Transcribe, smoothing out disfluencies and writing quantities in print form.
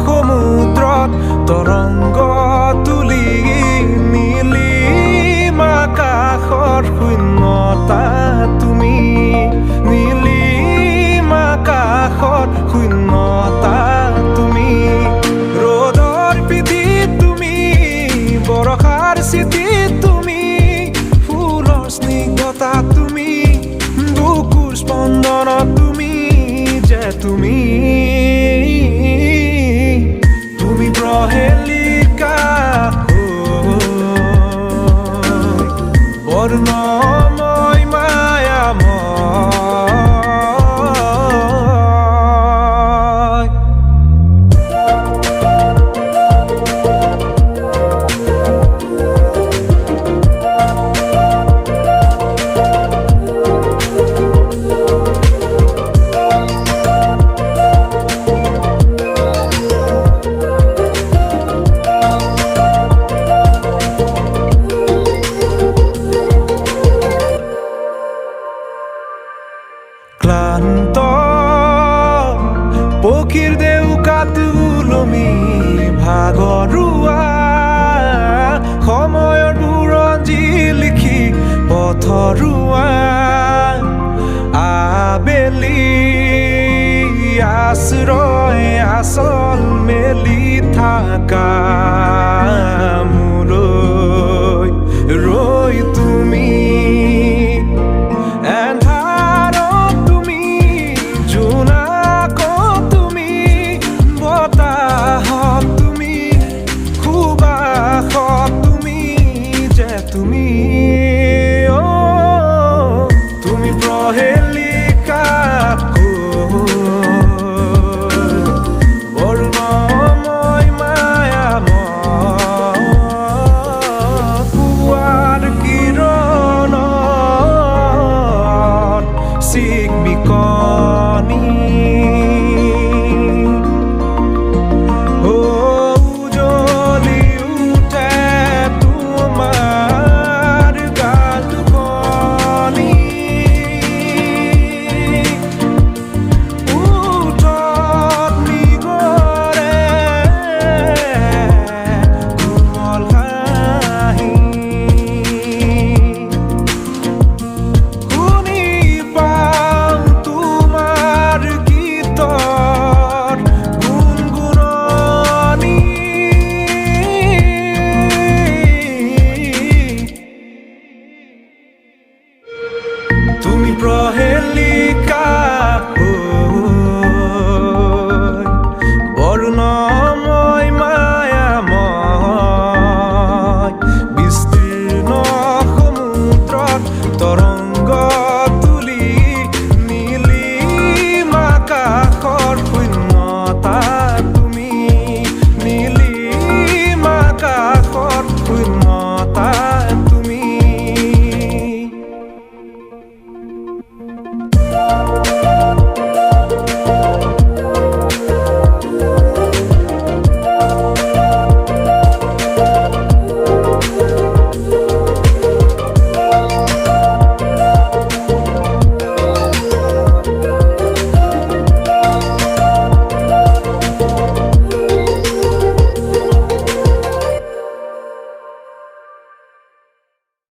সমুদ্ৰত তৰংগ তুলি নীলিম আকাশৰ শূন্যতা তুমি, নীলিম আকাশৰ শূন্যতা তুমি, ৰ'দৰ পিঠিত তুমি, বৰষাৰ চিঠিত তুমি, ফুলৰ স্নিগ্ধতা তুমি, বুকুৰ স্পন্দনত তুমি যে তুমি প্ৰহেলিকা বৰ্ণময় মায়াময়। ক্লান্ত পক্ষীৰ ডেউকাত ওলমি ভাগৰুৱা, সময়ৰ বুৰঞ্জী লিখি পথৰুৱা, আবেলি আশ্ৰয় আচল মেলি থাকা মোলৈ ৰৈ তুমি, তুমি তুমি প্ৰহেলিকা বৰ্ণময় মায়াময়। পুৱাৰ কিৰণত চিকমিকনি তুমি প্ৰহেলি